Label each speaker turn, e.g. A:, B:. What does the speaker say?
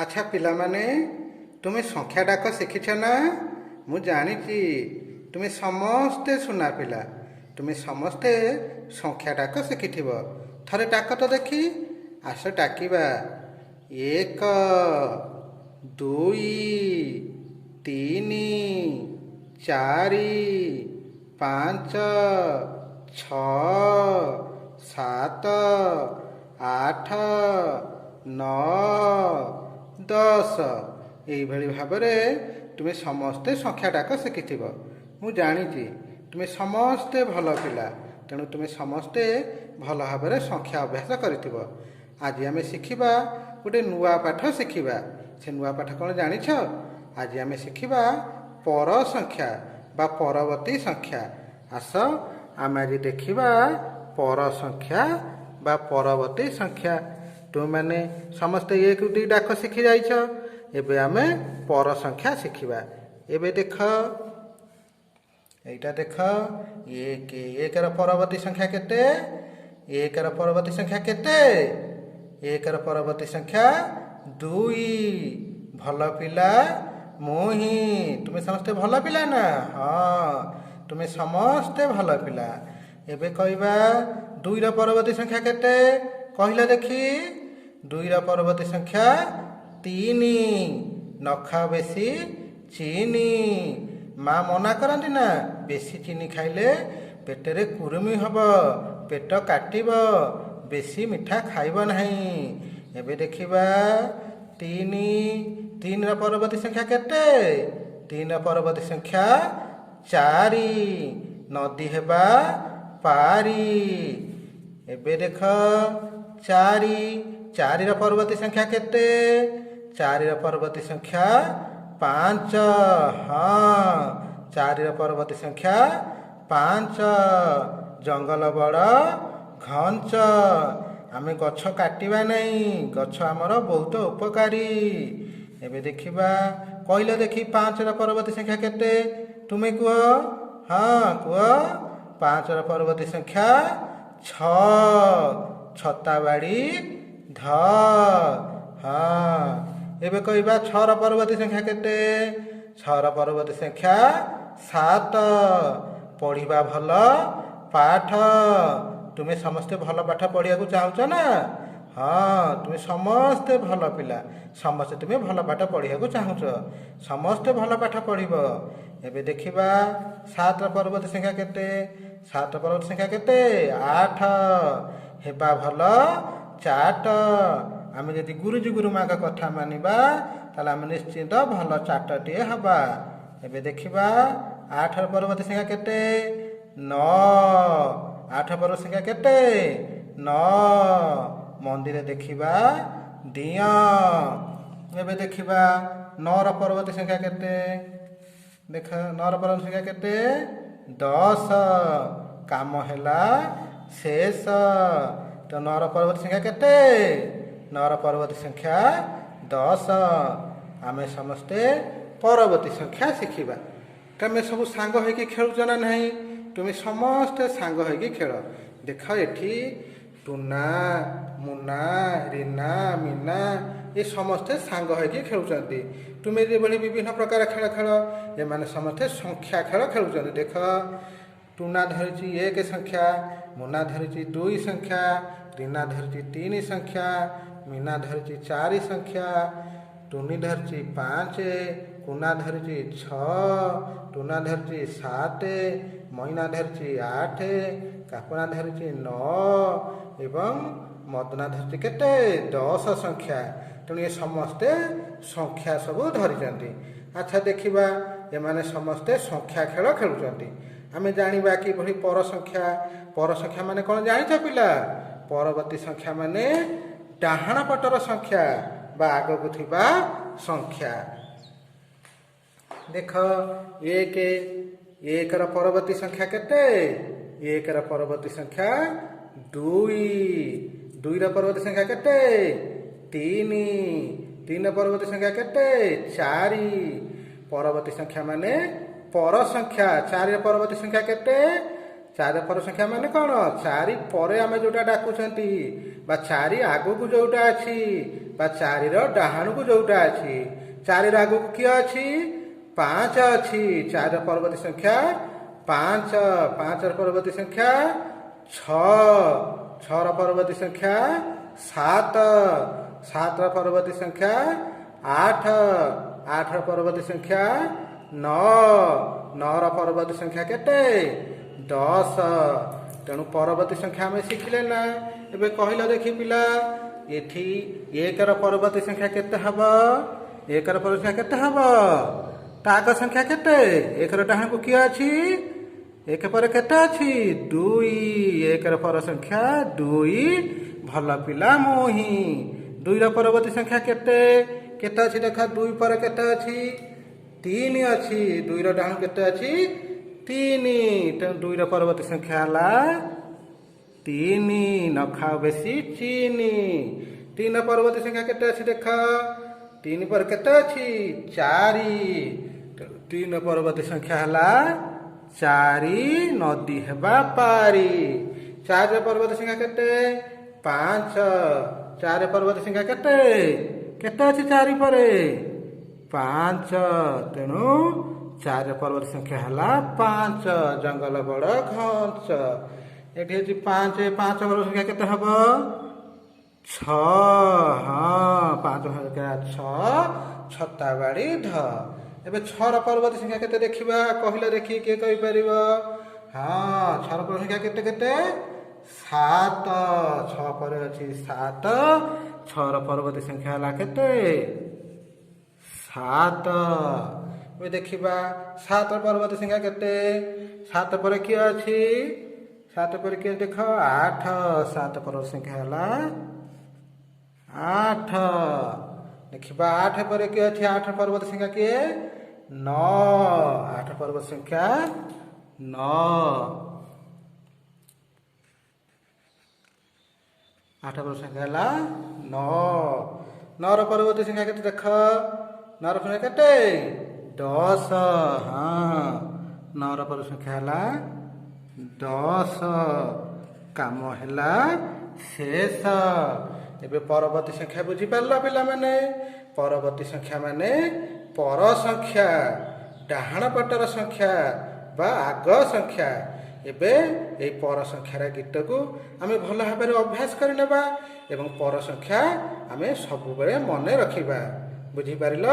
A: ଆଚ୍ଛା ପିଲାମାନେ, ତୁମେ ସଂଖ୍ୟା ଡାକ ଶିଖିଛ ନା? ମୁଁ ଜାଣିଛି ତୁମେ ସମସ୍ତେ ସୁନା ପିଲା। ତୁମେ ସମସ୍ତେ ସଂଖ୍ୟା ଡାକ ଶିଖିଥିବ। ଥରେ ଡାକ ତ ଦେଖି। ଆସ ଡାକିବା। 1 2 3 4 5 6 7 8 9 10। ଏଇଭଳି ଭାବରେ ତୁମେ ସମସ୍ତେ ସଂଖ୍ୟା ଡାକ ଶିଖିଥିବ। ମୁଁ ଜାଣିଛି ତୁମେ ସମସ୍ତେ ଭଲ ପିଲା, ତେଣୁ ତୁମେ ସମସ୍ତେ ଭଲ ଭାବରେ ସଂଖ୍ୟା ଅଭ୍ୟାସ କରିଥିବ। ଆଜି ଆମେ ଶିଖିବା ଗୋଟେ ନୂଆ ପାଠ ଶିଖିବା। ସେ ନୂଆ ପାଠ କ'ଣ ଜାଣିଛ? ଆଜି ଆମେ ଶିଖିବା ପର ସଂଖ୍ୟା ବା ପରବର୍ତ୍ତୀ ସଂଖ୍ୟା। ଆସ ଆମେ ଆଜି ଦେଖିବା ପର ସଂଖ୍ୟା ବା ପରବର୍ତ୍ତୀ ସଂଖ୍ୟା। ତୁମେମାନେ ସମସ୍ତେ 1 2 ଡାକ ଶିଖି ଯାଇଛ। ଏବେ ଆମେ ପର ସଂଖ୍ୟା ଶିଖିବା। ଏବେ ଦେଖ, ଏଇଟା ଦେଖ। 1ର ପରବର୍ତ୍ତୀ ସଂଖ୍ୟା କେତେ? 1ର ପରବର୍ତ୍ତୀ ସଂଖ୍ୟା କେତେ? 1ର ପରବର୍ତ୍ତୀ ସଂଖ୍ୟା 2। ଭଲ ପିଲା ମୁଁ ହିଁ। ତୁମେ ସମସ୍ତେ ଭଲ ପିଲା ନା? ହଁ, ତୁମେ ସମସ୍ତେ ଭଲ ପିଲା। ଏବେ କହିବା 2ର ପରବର୍ତ୍ତୀ ସଂଖ୍ୟା କେତେ? କହିଲ ଦେଖି। 2ର ପରବର୍ତ୍ତୀ ସଂଖ୍ୟା 3। ନଖାଅ ବେଶୀ ଚିନି। ମା ମନା କରନ୍ତି ନା, ବେଶୀ ଚିନି ଖାଇଲେ ପେଟରେ କୁରୁମି ହେବ, ପେଟ କାଟିବ, ବେଶୀ ମିଠା ଖାଇବ ନାହିଁ। ଏବେ ଦେଖିବା 3ର ପରବର୍ତ୍ତୀ ସଂଖ୍ୟା କେତେ? 3ର ପରବର୍ତ୍ତୀ ସଂଖ୍ୟା 4। ନଦୀ ହେବା ପାରି। ଏବେ ଦେଖ 4ର ପରବର୍ତ୍ତୀ ସଂଖ୍ୟା କେତେ? 4ର ପରବର୍ତ୍ତୀ ସଂଖ୍ୟା 5। ହଁ, 4ର ପରବର୍ତ୍ତୀ ସଂଖ୍ୟା 5। ଜଙ୍ଗଲ ବଡ଼ ଘଞ୍ଚ। ଆମେ ଗଛ କାଟିବା ନାହିଁ, ଗଛ ଆମର ବହୁତ ଉପକାରୀ। ଏବେ ଦେଖିବା, କହିଲ ଦେଖି 5ର ପରବର୍ତ୍ତୀ ସଂଖ୍ୟା କେତେ? ତୁମେ କୁହ। ହଁ କୁହ। 5ର ପରବର୍ତ୍ତୀ ସଂଖ୍ୟା 6। ଛତା ବାଡ଼ି ଧ। ହଁ, ଏବେ କହିବା 6ର ପରବର୍ତ୍ତୀ ସଂଖ୍ୟା କେତେ? 6ର ପରବର୍ତ୍ତୀ ସଂଖ୍ୟା 7। ପଢ଼ିବା ଭଲ ପାଠ। ତୁମେ ସମସ୍ତେ ଭଲ ପାଠ ପଢ଼ିବାକୁ ଚାହୁଁଛ ନା? ହଁ, ତୁମେ ସମସ୍ତେ ଭଲ ପିଲା। ସମସ୍ତେ ତୁମେ ଭଲ ପାଠ ପଢ଼ିବାକୁ ଚାହୁଁଛ। ସମସ୍ତେ ଭଲ ପାଠ ପଢ଼ିବ। ଏବେ ଦେଖିବା 7ର ପରବର୍ତ୍ତୀ ସଂଖ୍ୟା କେତେ? 7ର ପରବର୍ତ୍ତୀ ସଂଖ୍ୟା କେତେ? 8। ହେବା ଭଲ ଚାଟ। ଆମେ ଯଦି ଗୁରୁଜୀ ଗୁରୁମାଙ୍କ କଥା ମାନିବା, ତାହେଲେ ଆମେ ନିଶ୍ଚିତ ଭଲ ଚାଟଟିଏ ହେବା। ଏବେ ଦେଖିବା 8ର ପରବର୍ତ୍ତୀ ସଂଖ୍ୟା କେତେ? 9। 8ର ପରବର୍ତ୍ତୀ ସଂଖ୍ୟା କେତେ? 9। ମନ୍ଦିର ଦେଖିବା ଦିଅଁ। ଏବେ ଦେଖିବା 9ର ପରବର୍ତ୍ତୀ ସଂଖ୍ୟା କେତେ? ଦେଖ, 9ର ପରବର୍ତ୍ତୀ ସଂଖ୍ୟା କେତେ? 10। କାମ ହେଲା ଶେଷ। ତ 9ର ପରବର୍ତ୍ତୀ ସଂଖ୍ୟା କେତେ? 9ର ପରବର୍ତ୍ତୀ ସଂଖ୍ୟା 10। ଆମେ ସମସ୍ତେ ପରବର୍ତ୍ତୀ ସଂଖ୍ୟା ଶିଖିବା। ତମେ ସବୁ ସାଙ୍ଗ ହୋଇକି ଖେଳୁଛ ନା ନାହିଁ? ତୁମେ ସମସ୍ତେ ସାଙ୍ଗ ହୋଇକି ଖେଳ। ଦେଖ, ଏଠି ଟୁନା, ମୁନା, ରିନା, ମିନା ଏ ସମସ୍ତେ ସାଙ୍ଗ ହୋଇକି ଖେଳୁଛନ୍ତି। ତୁମେ ଯେଭଳି ବିଭିନ୍ନ ପ୍ରକାର ଖେଳ ଖେଳ, ଏମାନେ ସମସ୍ତେ ସଂଖ୍ୟା ଖେଳ ଖେଳୁଛନ୍ତି। ଦେଖ, ଟୁନା ଧରିଛି 1 ସଂଖ୍ୟା, ମୁନା ଧରିଛି 2 ସଂଖ୍ୟା, ରିନା ଧରିଛି 3 ସଂଖ୍ୟା, ମିନା ଧରିଛି 4 ସଂଖ୍ୟା, ଟୁନି ଧରିଛି 5, କୁନା ଧରିଛି 6, ଟୁନା ଧରିଛି 7, ମଇନା ଧରିଛି 8, କାକୁନା ଧରିଛି 9 ଏବଂ ମଦନା ଧରିଛି କେତେ? 10 ସଂଖ୍ୟା। ତେଣୁ ଏ ସମସ୍ତେ ସଂଖ୍ୟା ସବୁ ଧରିଛନ୍ତି। ଆଚ୍ଛା ଦେଖିବା, ଏମାନେ ସମସ୍ତେ ସଂଖ୍ୟା ଖେଳ ଖେଳୁଛନ୍ତି। ଆମେ ଜାଣିବା କିଭଳି ପର ସଂଖ୍ୟା। ପର ସଂଖ୍ୟା ମାନେ କ'ଣ ଜାଣିଛ ପିଲା? ପରବର୍ତ୍ତୀ ସଂଖ୍ୟା ମାନେ ଡାହାଣ ପଟର ସଂଖ୍ୟା ବା ଆଗକୁ ଥିବା ସଂଖ୍ୟା। ଦେଖ, 1ର ପରବର୍ତ୍ତୀ ସଂଖ୍ୟା କେତେ? 1ର ପରବର୍ତ୍ତୀ ସଂଖ୍ୟା 2। 2ର ପରବର୍ତ୍ତୀ ସଂଖ୍ୟା କେତେ? 3। 3ର ପରବର୍ତ୍ତୀ ସଂଖ୍ୟା କେତେ? 4। ପରବର୍ତ୍ତୀ ସଂଖ୍ୟା ମାନେ ପର ସଂଖ୍ୟା। 4ର ପରବର୍ତ୍ତୀ ସଂଖ୍ୟା କେତେ? 4ର ପର ସଂଖ୍ୟା ମାନେ କ'ଣ? 4 ପରେ ଆମେ ଯୋଉଟା ଡାକୁଛନ୍ତି ବା 4 ଆଗକୁ ଯୋଉଟା ଅଛି ବା 4ର ଡାହାଣକୁ ଯୋଉଟା ଅଛି 4ର ଆଗକୁ କିଏ ଅଛି 5 ଅଛି 4ର ପରବର୍ତ୍ତୀ ସଂଖ୍ୟା 5 5ର ପରବର୍ତ୍ତୀ ସଂଖ୍ୟା 6 6ର ପରବର୍ତ୍ତୀ ସଂଖ୍ୟା 7 7ର ପରବର୍ତ୍ତୀ ସଂଖ୍ୟା 8 8ର ପରବର୍ତ୍ତୀ ସଂଖ୍ୟା 9 9ର ପରବର୍ତ୍ତୀ ସଂଖ୍ୟା କେତେ 10 ତେଣୁ ପରବର୍ତ୍ତୀ ସଂଖ୍ୟା ଆମେ ଶିଖିଲେ ନା ଏବେ କହିଲ ଦେଖି ପିଲା ଏଠି 1ର ପରବର୍ତ୍ତୀ ସଂଖ୍ୟା କେତେ ହେବ 1ର ପରବର୍ତ୍ତୀ ସଂଖ୍ୟା କେତେ ହେବ ତା ଆଗ ସଂଖ୍ୟା କେତେ 1ର ଡାହାଣକୁ କିଏ ଅଛି 1 ପରେ କେତେ ଅଛି 2 1ର ପର ସଂଖ୍ୟା 2 ଭଲ ପିଲା ମୁଁ ହିଁ 2ର ପରବର୍ତ୍ତୀ ସଂଖ୍ୟା କେତେ କେତେ ଅଛି ଦେଖ 2 ପରେ କେତେ ଅଛି 3 ଅଛି 2ର ଡାହାଣ କେତେ ଅଛି 3 ତେଣୁ 2ର ପରବର୍ତ୍ତୀ ସଂଖ୍ୟା ହେଲା 3 ନ ଖାଅ ବେଶୀ ଚିନି 3ର ପରବର୍ତ୍ତୀ ସଂଖ୍ୟା କେତେ ଅଛି ଦେଖ 3 ପରେ କେତେ ଅଛି 4 ତେଣୁ 3ର ପରବର୍ତ୍ତୀ ସଂଖ୍ୟା ହେଲା 4 ନଦୀ ହେବା ପାରି 4ର ପରବର୍ତ୍ତୀ ସଂଖ୍ୟା କେତେ 5 4ର ପରବର୍ତ୍ତୀ ସଂଖ୍ୟା କେତେ କେତେ ଅଛି 4 ପରେ 5 ତେଣୁ 4ର ପରବର୍ତ୍ତୀ ସଂଖ୍ୟା ହେଲା 5 ଜଙ୍ଗଲ ବଡ଼ ଘଞ୍ଚ ଏଠି ଅଛି 5 5 ପରବର୍ତ୍ତୀ ସଂଖ୍ୟା କେତେ ହେବ 6 ହଁ 5 ସଂଖ୍ୟା 6 ଛତା ବାଡ଼ି ଧ ଏବେ 6ର ପରବର୍ତ୍ତୀ ସଂଖ୍ୟା କେତେ ଦେଖିବା କହିଲେ ଦେଖି କିଏ କହିପାରିବ ହଁ 6ର ପରବର୍ତ୍ତୀ ସଂଖ୍ୟା କେତେ କେତେ 7 6 ପରେ ଅଛି 7 6ର ପରବର୍ତ୍ତୀ ସଂଖ୍ୟା ହେଲା କେତେ 7 ଏବେ ଦେଖିବା 7ର ପରବର୍ତ୍ତୀ ସଂଖ୍ୟା କେତେ 7 ପରେ କିଏ ଅଛି 7 ପରେ କିଏ ଦେଖ 8 7 ପରବର୍ତ୍ତୀ ସଂଖ୍ୟା ହେଲା 8 ଦେଖିବା 8 ପରେ କିଏ ଅଛି 8 ପରବର୍ତ୍ତୀ ସଂଖ୍ୟା କିଏ 9 8 ପରବର୍ତ୍ତୀ ସଂଖ୍ୟା 9 8 ପରବର୍ତ୍ତୀ ସଂଖ୍ୟା ହେଲା 9 9ର ପରବର୍ତ୍ତୀ ସଂଖ୍ୟା କେତେ ଦେଖ 9ର ସଂଖ୍ୟା କେତେ 10 ହଁ 9ର ପରବର୍ତ୍ତୀ ସଂଖ୍ୟା ହେଲା 10 କାମ ହେଲା ଶେଷ ଏବେ ପରବର୍ତ୍ତୀ ସଂଖ୍ୟା ବୁଝିପାରିଲ ପିଲାମାନେ ପରବର୍ତ୍ତୀ ସଂଖ୍ୟା ମାନେ ପର ସଂଖ୍ୟା ଡାହାଣ ପଟର ସଂଖ୍ୟା ବା ଆଗ ସଂଖ୍ୟା ଏବେ এই ପର ସଂଖ୍ୟାର ଗୀତକୁ ଆମେ ଭଲ ଭାବରେ ଅଭ୍ୟାସ କରିନେବା ଏବଂ ପର ସଂଖ୍ୟା ଆମେ ସବୁବେଳେ ମନେ ରଖିବା ବୁଝିପାରିଲ।